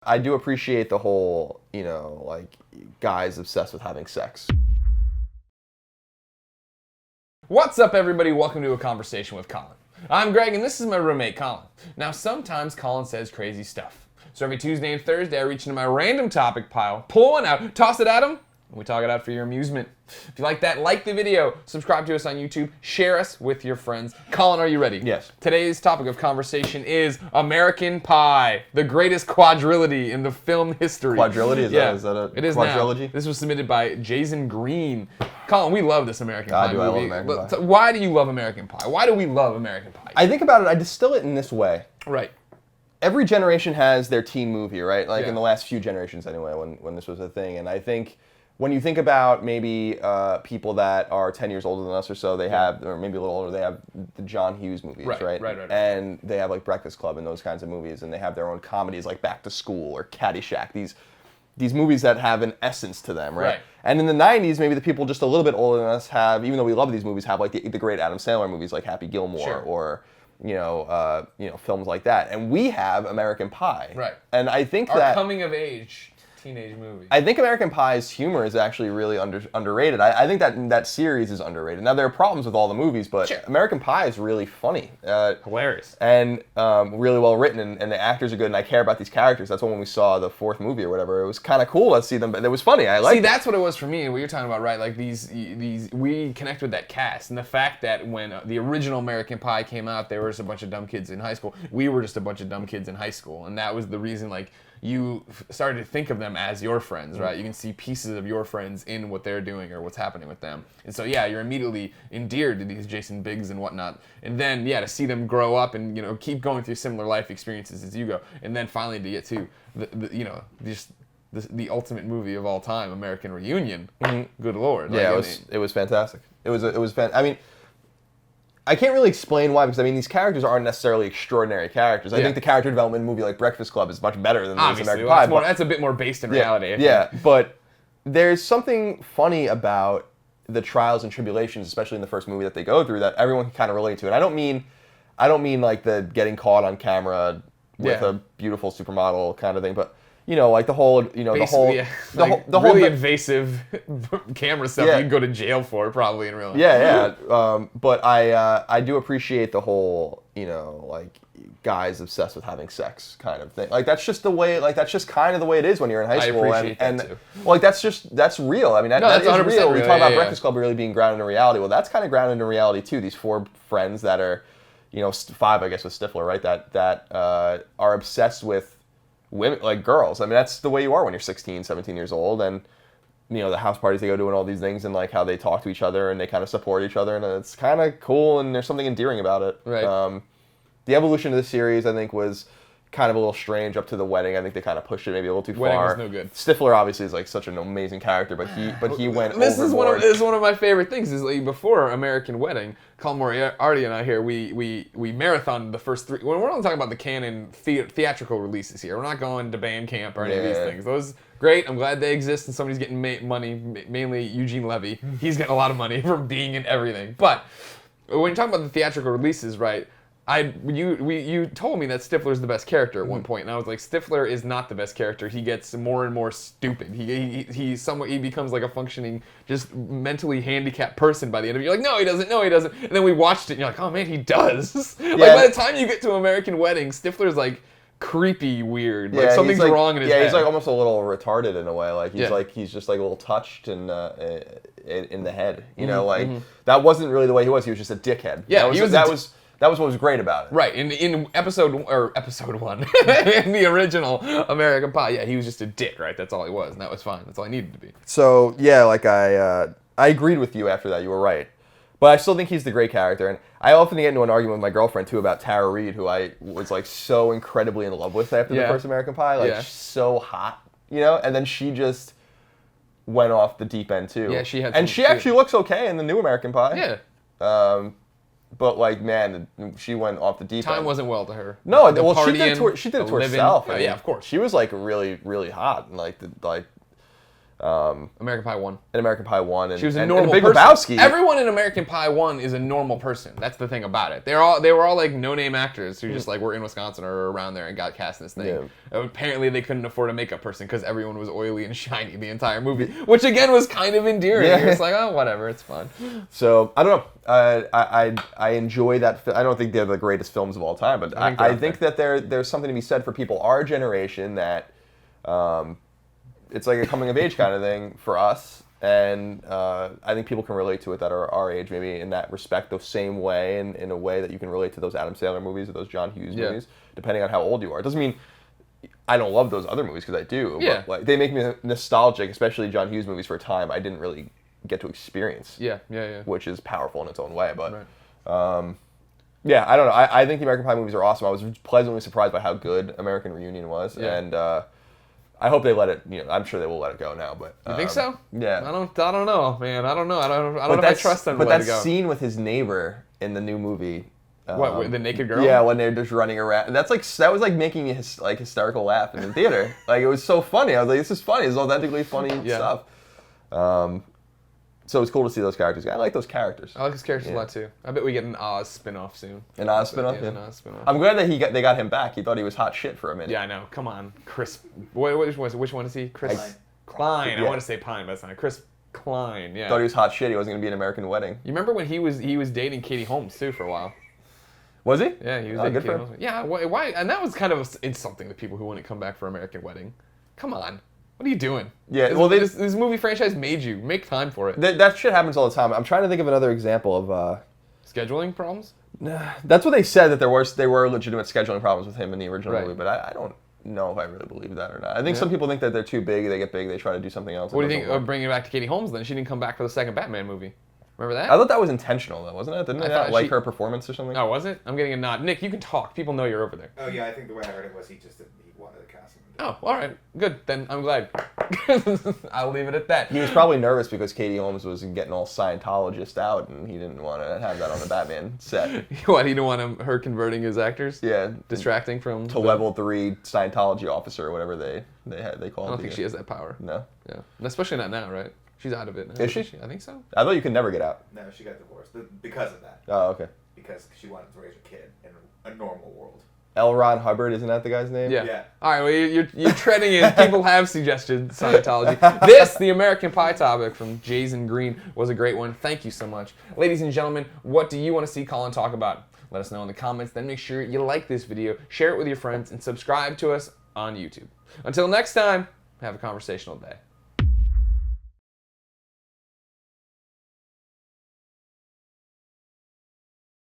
I do appreciate the whole, like, guys obsessed with having sex. What's up, everybody? Welcome to A Conversation with Colin. I'm Greg, and this is my roommate, Colin. Now, sometimes Colin says crazy stuff. So every Tuesday and Thursday, I reach into my random topic pile, pull one out, toss it at him, and we talk it out for your amusement. If you like that, like the video, subscribe to us on YouTube, share us with your friends. Colin, are you ready? Yes. Today's topic of conversation is American Pie, the greatest quadrilogy in the film history. Quadrilogy? Is that a it is quadrilogy? now. This was submitted by Jazen Greene. Colin, we love this American Pie movie. I love American Pie. Why do you love American Pie? Why do we love American Pie? I think about it, I distill it in this way. Right. Every generation has their teen movie, right? Like Yeah. in the last few generations anyway, when this was a thing. And I think when you think about maybe people that are 10 years older than us or so, they have, or maybe a little older, they have the John Hughes movies, right? Right. And they have like Breakfast Club and those kinds of movies, and they have their own comedies like Back to School or Caddyshack, these movies that have an essence to them, right? And in the 90s, maybe the people just a little bit older than us have, even though we love these movies, have like the great Adam Sandler movies like Happy Gilmore Sure. or films like that. And we have American Pie. Right. And I think Our coming of age teenage movie. I think American Pie's humor is actually really underrated. I think that series is underrated. Now, there are problems with all the movies, but Sure. American Pie is really funny. Hilarious. And really well written, and the actors are good, and I care about these characters. That's when we saw the fourth movie or whatever. It was kind of cool to see them, but it was funny. I liked it. That's what it was for me, and what you're talking about, right? Like these, we connect with that cast, and the fact that when the original American Pie came out, there was a bunch of dumb kids in high school. We were just a bunch of dumb kids in high school, and that was the reason, like, you started to think of them as your friends, right? You can see pieces of your friends in what they're doing or what's happening with them. And so, yeah, you're immediately endeared to these Jason Biggs and whatnot. And then, yeah, to see them grow up and, keep going through similar life experiences as you go. And then finally to get to, the ultimate movie of all time, American Reunion. Mm-hmm. Good Lord. Yeah, it was fantastic. I mean, I can't really explain why, because I mean these characters aren't necessarily extraordinary characters. I think the character development in a movie like Breakfast Club is much better than American Pie. That's a bit more based in reality. Yeah, but there's something funny about the trials and tribulations, especially in the first movie that they go through, that everyone can kind of relate to. And I don't mean like the getting caught on camera with a beautiful supermodel kind of thing, but like the whole, the whole invasive camera stuff you'd go to jail for probably in real life. Yeah. But I do appreciate the whole, like guys obsessed with having sex kind of thing. Like that's just kind of the way it is when you're in high school. I appreciate that too. Like that's real. I mean, that's 100% real. We talk about Breakfast Club really being grounded in reality. Well, that's kind of grounded in reality too. These four friends that are, 5, I guess, with Stifler, right? That are obsessed with women, like girls. I mean, that's the way you are when you're 16, 17 years old, and the house parties they go to and all these things, and like how they talk to each other and they kind of support each other, and it's kind of cool, and there's something endearing about it. Right. The evolution of the series, I think, was kind of a little strange up to the wedding. I think they kind of pushed it maybe a little too far. Wedding was no good. Stifler obviously is like such an amazing character, but he went This overboard. is one of my favorite things. Is like before American Wedding, Colin Moriarty and I here we marathoned the first 3. We're not talking about the canon theatrical releases here. We're not going to Bandcamp or any of these things. Those great. I'm glad they exist, and somebody's getting money. Mainly Eugene Levy. He's getting a lot of money from being in everything. But when you're talking about the theatrical releases, right? You told me that Stifler's the best character at one point, and I was like, Stifler is not the best character. He gets more and more stupid. He becomes like a functioning, just mentally handicapped person by the end of it. You're like, no, he doesn't. And then we watched it, and you're like, oh man, he does. Like by the time you get to American Wedding, Stifler's like creepy weird. Like something's wrong in his head. Yeah, he's like almost a little retarded in a way. Like he's just like a little touched in the head. That wasn't really the way he was. He was just a dickhead. Yeah, that was what was great about it. Right, in episode 1, in the original American Pie, yeah, he was just a dick, right? That's all he was, and that was fine. That's all he needed to be. So, yeah, like I agreed with you after that. You were right. But I still think he's the great character, and I often get into an argument with my girlfriend, too, about Tara Reid, who I was, like, so incredibly in love with after the first American Pie. Like, so hot, and then she just went off the deep end, too. Yeah, she had and she actually looks okay in the new American Pie. Yeah. But like, man, she went off the deep end. Time wasn't well to her. No, well, she did it to herself. Yeah, of course. She was like really, really hot, and American Pie 1. In American Pie 1. And, she was a normal Big person. Lebowski. Everyone in American Pie 1 is a normal person. That's the thing about it. They were all like no-name actors who just like were in Wisconsin or around there and got cast in this thing. Yeah. Apparently they couldn't afford a makeup person because everyone was oily and shiny the entire movie, which again was kind of endearing. Yeah. It's like, oh, whatever, it's fun. So, I don't know. I enjoy that. I don't think they're the greatest films of all time, but I think that there's something to be said for people our generation that it's like a coming-of-age kind of thing for us, and I think people can relate to it that are our age, maybe in that respect, the same way, and in a way that you can relate to those Adam Sandler movies or those John Hughes movies, depending on how old you are. It doesn't mean I don't love those other movies, because I do, but like, they make me nostalgic, especially John Hughes movies, for a time I didn't really get to experience. Yeah. Which is powerful in its own way, but... Right. Yeah, I don't know. I think the American Pie movies are awesome. I was pleasantly surprised by how good American Reunion was, and I hope they let it. I'm sure they will let it go now. But you think so? Yeah. I don't know, man. I don't know. I don't know if I trust them to let it go. But that scene with his neighbor in the new movie. What, the naked girl? Yeah, when they're just running around. That was like making me hysterical laugh in the theater. Like, it was so funny. I was like, this is funny. It's authentically funny stuff. So it's cool to see those characters. I like those characters. I like his characters a lot too. I bet we get an Oz spinoff soon. An Oz spinoff? Yeah, an Oz spinoff. I'm glad that they got him back. He thought he was hot shit for a minute. Yeah, I know. Come on, Chris. Which one is he? Chris Klein. I want to say Pine, but that's not. Chris Klein. Yeah. Thought he was hot shit. He wasn't gonna be an American Wedding. You remember when he was dating Katie Holmes too for a while? Was he? Yeah, he was dating Katie Holmes. Yeah. Why? And that was kind of insulting to people who wouldn't come back for American Wedding. Come on. What are you doing? Yeah, this movie franchise made you. Make time for it. That shit happens all the time. I'm trying to think of another example of... scheduling problems? That's what they said, that there were legitimate scheduling problems with him in the original movie, but I don't know if I really believe that or not. I think some people think that they're too big, they get big, they try to do something else. What do you think of bringing it back to Katie Holmes then? She didn't come back for the second Batman movie. Remember that? I thought that was intentional, though, wasn't it? Didn't they not like her performance or something? Oh, was it? I'm getting a nod. Nick, you can talk. People know you're over there. Oh, yeah, I think the way I heard it was he wanted to cast him. Oh, all right. Good. Then I'm glad. I'll leave it at that. He was probably nervous because Katie Holmes was getting all Scientologist out, and he didn't want to have that on the Batman set. What, he didn't want her converting his actors? Yeah. Distracting from... To level 3 Scientology officer or whatever they call it. I don't think she has that power. No. Yeah. Especially not now, right? She's out of it now. Is she? I think so. I thought you could never get out. No, she got divorced because of that. Oh, okay. Because she wanted to raise her kid in a normal world. L. Ron Hubbard, isn't that the guy's name? Yeah. All right, well, you're treading in. People have suggested Scientology. This, the American Pie topic from Jazen Greene, was a great one. Thank you so much. Ladies and gentlemen, what do you want to see Colin talk about? Let us know in the comments. Then make sure you like this video, share it with your friends, and subscribe to us on YouTube. Until next time, have a conversational day.